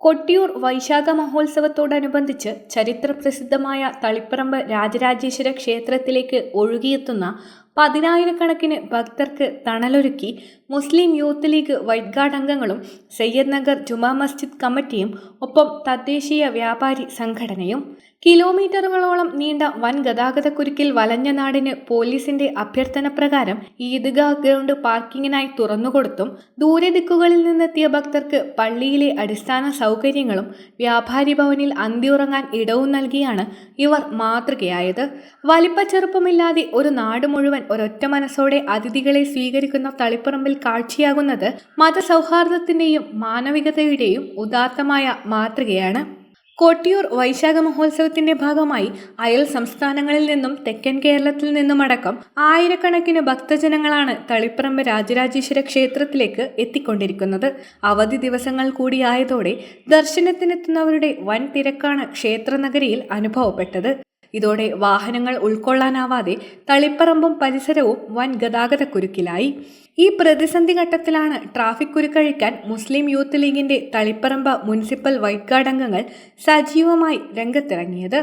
കൊട്ടിയൂർ വൈശാഖ മഹോത്സവത്തോടനുബന്ധിച്ച് ചരിത്രപ്രസിദ്ധമായ തളിപ്പറമ്പ് രാജരാജേശ്വര ക്ഷേത്രത്തിലേക്ക് ഒഴുകിയെത്തുന്ന പതിനായിരക്കണക്കിന് ഭക്തർക്ക് തണലൊരുക്കി മുസ്ലിം യൂത്ത് ലീഗ് വൈറ്റ് ഗാർഡ് അംഗങ്ങളും സയ്യദ് നഗർ ജുമാ മസ്ജിദ് കമ്മിറ്റിയും ഒപ്പം തദ്ദേശീയ വ്യാപാരി സംഘടനയും. കിലോമീറ്ററുകളോളം നീണ്ട വൻ ഗതാഗതക്കുരുക്കിൽ വലഞ്ഞ നാടിന് പോലീസിന്റെ അഭ്യർത്ഥന പ്രകാരം ഈദ്ഗാഹ് ഗ്രൗണ്ട് പാർക്കിങ്ങിനായി തുറന്നുകൊടുത്തും ദൂരദിക്കുകളിൽ നിന്നെത്തിയ ഭക്തർക്ക് പള്ളിയിലെ അടിസ്ഥാന സൗകര്യങ്ങളും വ്യാപാരി ഭവനിൽ അന്തിയുറങ്ങാൻ ഇടവും നൽകിയാണ് ഇവർ മാതൃകയായത്. വലിപ്പച്ചെറുപ്പമില്ലാതെ ഒരു നാട് മുഴുവൻ ഒരൊറ്റ മനസ്സോടെ അതിഥികളെ സ്വീകരിക്കുന്ന തളിപ്പറമ്പിൽ കാഴ്ചയാകുന്നത് മതസൗഹാർദ്ദത്തിന്റെയും മാനവികതയുടെയും ഉദാത്തമായ മാതൃകയാണ്. കൊട്ടിയൂർ വൈശാഖ മഹോത്സവത്തിന്റെ ഭാഗമായി അയൽ സംസ്ഥാനങ്ങളിൽ നിന്നും തെക്കൻ കേരളത്തിൽ നിന്നുമടക്കം ആയിരക്കണക്കിന് ഭക്തജനങ്ങളാണ് തളിപ്പറമ്പ് രാജരാജേശ്വര ക്ഷേത്രത്തിലേക്ക് എത്തിക്കൊണ്ടിരിക്കുന്നത്. അവധി ദിവസങ്ങൾ കൂടിയായതോടെ ദർശനത്തിനെത്തുന്നവരുടെ വൻ തിരക്കാണ് ക്ഷേത്രനഗരിയിൽ അനുഭവപ്പെട്ടത്. ഇതോടെ വാഹനങ്ങൾ ഉൾക്കൊള്ളാനാവാതെ തളിപ്പറമ്പും പരിസരവും വൻ ഗതാഗതക്കുരുക്കിലായി. ഈ പ്രതിസന്ധി ഘട്ടത്തിലാണ് ട്രാഫിക് കുരുക്കഴിക്കാൻ മുസ്ലിം യൂത്ത് ലീഗിന്റെ തളിപ്പറമ്പ് മുനിസിപ്പൽ വൈറ്റ് ഗാർഡ് അംഗങ്ങൾ സജീവമായി രംഗത്തിറങ്ങിയത്.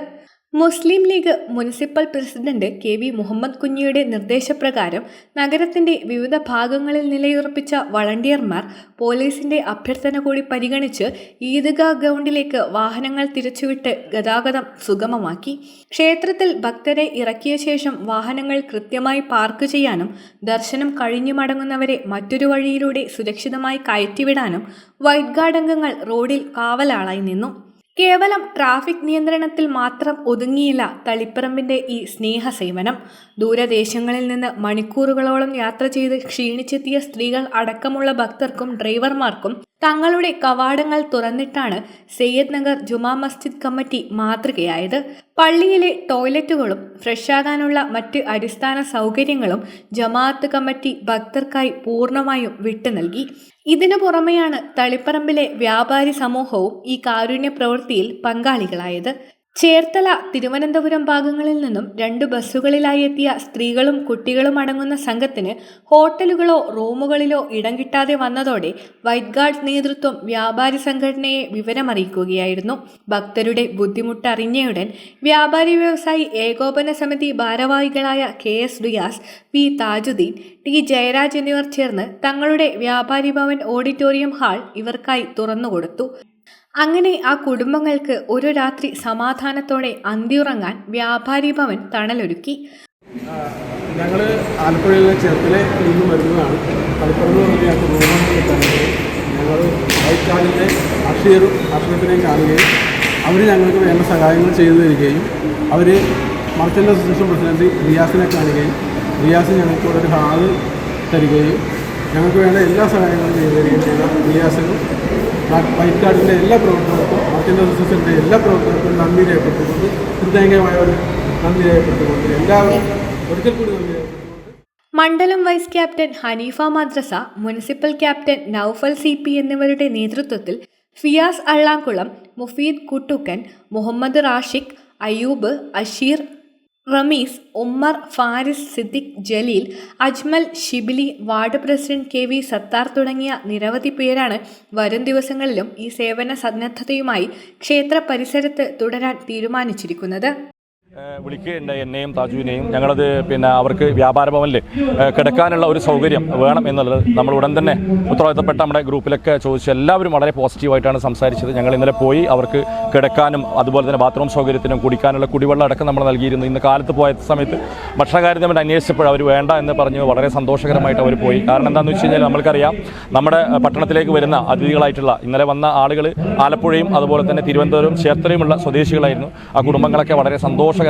Muslim League municipal president K V. Muhammad കുഞ്ഞിയുടെ നിർദ്ദേശപ്രകാരം നഗരത്തിന്റെ വിവിധ ഭാഗങ്ങളിൽ നിലയുറപ്പിച്ച വളണ്ടിയർമാർ പോലീസിന്റെ അഭ്യർത്ഥന കൂടി പരിഗണിച്ച് ഈദ്ഗാഹ് ഗ്രൗണ്ടിലേക്ക് വാഹനങ്ങൾ തിരിച്ചുവിട്ട് ഗതാഗതം സുഗമമാക്കി. ക്ഷേത്രത്തിൽ ഭക്തരെ ഇറക്കിയ ശേഷം വാഹനങ്ങൾ കൃത്യമായി പാർക്ക് ചെയ്യാനും ദർശനം കഴിഞ്ഞു മടങ്ങുന്നവരെ മറ്റൊരു വഴിയിലൂടെ സുരക്ഷിതമായി കയറ്റിവിടാനും വൈറ്റ് ഗാർഡ് അംഗങ്ങൾ റോഡിൽ കാവലാളായി നിന്നു. കേവലം ട്രാഫിക് നിയന്ത്രണത്തിൽ മാത്രം ഒതുങ്ങിയില്ല തളിപ്പറമ്പിന്റെ ഈ സ്നേഹസേവനം. ദൂരദേശങ്ങളിൽ നിന്ന് മണിക്കൂറുകളോളം യാത്ര ചെയ്ത് ക്ഷീണിച്ചെത്തിയ സ്ത്രീകൾ അടക്കമുള്ള ഭക്തർക്കും ഡ്രൈവർമാർക്കും തങ്ങളുടെ കവാടങ്ങൾ തുറന്നിട്ടാണ് സയ്യദ് നഗർ ജുമാ മസ്ജിദ് കമ്മിറ്റി മാതൃകയായത്. പള്ളിയിലെ ടോയ്ലറ്റുകളും ഫ്രഷാകാനുള്ള മറ്റ് അടിസ്ഥാന സൗകര്യങ്ങളും ജമാഅത്ത് കമ്മിറ്റി ഭക്തർക്കായി പൂർണ്ണമായും വിട്ടു നൽകി. ഇതിനു പുറമെയാണ് തളിപ്പറമ്പിലെ വ്യാപാരി സമൂഹവും ഈ കാരുണ്യ പ്രവൃത്തിയിൽ പങ്കാളികളായത്. ചേർത്തല, തിരുവനന്തപുരം ഭാഗങ്ങളിൽ നിന്നും 2 ബസ്സുകളിലായി എത്തിയ സ്ത്രീകളും കുട്ടികളും അടങ്ങുന്ന സംഘത്തിന് ഹോട്ടലുകളോ റൂമുകളിലോ ഇടം കിട്ടാതെ വന്നതോടെ വൈറ്റ് ഗാർഡ് നേതൃത്വം വ്യാപാരി സംഘടനയെ വിവരമറിയിക്കുകയായിരുന്നു. ഭക്തരുടെ ബുദ്ധിമുട്ട് അറിഞ്ഞയുടൻ വ്യാപാരി വ്യവസായി ഏകോപന സമിതി ഭാരവാഹികളായ KS Riyas, V Thajudheen, T Jayaraj എന്നിവർ ചേർന്ന് തങ്ങളുടെ വ്യാപാരി ഭവൻ ഓഡിറ്റോറിയം ഹാൾ ഇവർക്കായി തുറന്നുകൊടുത്തു. അങ്ങനെ ആ കുടുംബങ്ങൾക്ക് ഒരു രാത്രി സമാധാനത്തോടെ അന്തിയുറങ്ങാൻ വ്യാപാരി ഭവൻ തണലൊരുക്കി. ഞങ്ങൾ ആലപ്പുഴയിലെ ചേർത്തലയിൽ നിന്ന് വരുന്നതാണ്. തളിപ്പറമ്പ് ഞങ്ങൾ വൈറ്റ് ഗാർഡിൻ്റെ അക്ഷരത്തിനെയും കാണുകയും അവർ ഞങ്ങൾക്ക് വേണ്ട സഹായങ്ങൾ ചെയ്തു തരികയും അവർ മർച്ചൻ്റ് അസോസിയേഷൻ പ്രസിഡന്റ് റിയാസിനെ കാണുകയും റിയാസ് ഞങ്ങൾക്ക് ഒരു ഹാള് തരികയും ഞങ്ങൾക്ക് വേണ്ട എല്ലാ സഹായങ്ങളും ചെയ്തു തരികയും ചെയ്ത റിയാസിനും വൈറ്റ് ഗാർഡിൻ്റെ എല്ലാ പ്രവർത്തകർക്കും മർച്ചൻ്റ് അസോസിയേഷൻ്റെ എല്ലാ പ്രവർത്തകർക്കും നന്ദി രേഖപ്പെടുത്തിക്കൊണ്ട് ഹൃദയംഗമായ ഒരു നന്ദി രേഖപ്പെടുത്തിക്കൊണ്ട് എല്ലാവരും ഒരിക്കൽ കൂടി നന്ദി രേഖപ്പെടുത്തിക്കൊണ്ട് മണ്ഡലം vice captain Haneefa Madrassa, municipal captain Noufal CP എന്നിവരുടെ നേതൃത്വത്തിൽ Fiyas Allamkulam, Mufeed Kuttukkan, Muhammad Rashiq, Ayyub, Asheer, Rameez, Ummer, Faris, Siddique, Jaleel, Ajmal, Shibili, ward president KV Sathar തുടങ്ങിയ നിരവധി പേരാണ് വരും ദിവസങ്ങളിലും ഈ സേവന സന്നദ്ധതയുമായി ക്ഷേത്ര പരിസരത്ത് തുടരാൻ തീരുമാനിച്ചിരിക്കുന്നത്. വിളിക്കുകയുണ്ട് എന്നെയും താജുവിനെയും. ഞങ്ങളത് അവർക്ക് വ്യാപാര ഭവനിൽ കിടക്കാനുള്ള ഒരു സൗകര്യം വേണം എന്നുള്ളത് നമ്മൾ ഉടൻ തന്നെ ഉത്തരവാദിത്തപ്പെട്ട നമ്മുടെ ഗ്രൂപ്പിലൊക്കെ ചോദിച്ചു. എല്ലാവരും വളരെ പോസിറ്റീവായിട്ടാണ് സംസാരിച്ചത്. ഞങ്ങൾ ഇന്നലെ പോയി അവർക്ക് കിടക്കാനും അതുപോലെ തന്നെ ബാത്റൂം സൗകര്യത്തിനും കുടിക്കാനുള്ള കുടിവെള്ളം അടക്കം നമ്മൾ നൽകിയിരുന്നു. ഇന്ന് കാലത്ത് പോയ സമയത്ത് ഭക്ഷണകാര്യം നമ്മൾ അന്വേഷിച്ചപ്പോൾ അവർ വേണ്ട എന്ന് പറഞ്ഞ് വളരെ സന്തോഷകരമായിട്ട് അവർ പോയി. കാരണം എന്താണെന്ന് വെച്ച് കഴിഞ്ഞാൽ നമ്മൾക്കറിയാം, നമ്മുടെ പട്ടണത്തിലേക്ക് വരുന്ന അതിഥികളായിട്ടുള്ള ഇന്നലെ വന്ന ആളുകൾ ആലപ്പുഴയും അതുപോലെ തന്നെ തിരുവനന്തപുരം ചേർത്തലയുമുള്ള സ്വദേശികളായിരുന്നു. ആ കുടുംബങ്ങളൊക്കെ വളരെ സന്തോഷകരമായിരുന്നു.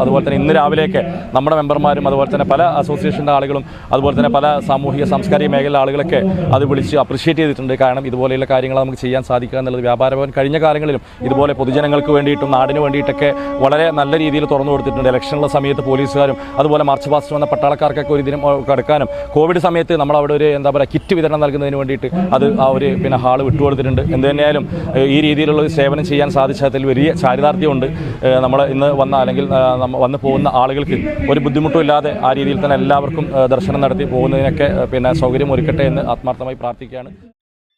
അതുപോലെ തന്നെ ഇന്ന് രാവിലെയൊക്കെ നമ്മുടെ മെമ്പർമാരും അതുപോലെ തന്നെ പല അസോസിയേഷൻ്റെ ആളുകളും അതുപോലെ തന്നെ പല സാമൂഹിക സാംസ്കാരിക മേഖല ആളുകളൊക്കെ അത് വിളിച്ച് അപ്രിഷ്യേറ്റ് ചെയ്തിട്ടുണ്ട്. കാരണം ഇതുപോലെയുള്ള കാര്യങ്ങൾ നമുക്ക് ചെയ്യാൻ സാധിക്കുക എന്നുള്ളത് വ്യാപാര ഭവൻ കഴിഞ്ഞ കാലങ്ങളിലും ഇതുപോലെ പൊതുജനങ്ങൾക്ക് വേണ്ടിയിട്ടും നാടിന് വേണ്ടിയിട്ടൊക്കെ വളരെ നല്ല രീതിയിൽ തുറന്നു കൊടുത്തിട്ടുണ്ട്. ഇലക്ഷനുള്ള സമയത്ത് പോലീസുകാരും അതുപോലെ മാർച്ച് പാസ്റ്റ് വന്ന പട്ടാളക്കാർക്കൊക്കെ ഒരു ദിനം കിടക്കാനും കോവിഡ് സമയത്ത് നമ്മൾ അവിടെ ഒരു കിറ്റ് വിതരണം നൽകുന്നതിന് വേണ്ടിയിട്ട് അത് ആ ഒരു ഹാള് വിട്ടുകൊടുത്തിട്ടുണ്ട്. എന്ത് തന്നെയായാലും ഈ രീതിയിലുള്ള സേവനം ചെയ്യാൻ സാധിച്ചതിൽ വലിയ ചാരിതാർത്ഥ്യമുണ്ട്. നമ്മൾ ഇന്ന് വന്ന അല്ലെങ്കിൽ വന്നു പോകുന്ന ആളുകൾക്ക് ഒരു ബുദ്ധിമുട്ടും ഇല്ലാതെ ആ രീതിയിൽ തന്നെ എല്ലാവർക്കും ദർശനം നടത്തി പോകുന്നതിനൊക്കെ സൗകര്യം ഒരുക്കട്ടെ എന്ന് ആത്മാർത്ഥമായി പ്രാർത്ഥിക്കുകയാണ്.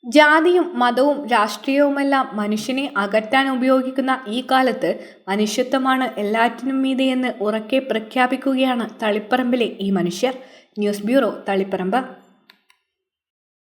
ജാതിയും മതവും രാഷ്ട്രീയവുമെല്ലാം മനുഷ്യനെ അകറ്റാൻ ഉപയോഗിക്കുന്ന ഈ കാലത്ത് മനുഷ്യത്വമാണ് എല്ലാറ്റിനും മീതെയെന്ന് ഉറക്കെ പ്രഖ്യാപിക്കുകയാണ് തളിപ്പറമ്പിലെ ഈ മനുഷ്യർ. News bureau, Taliparamba.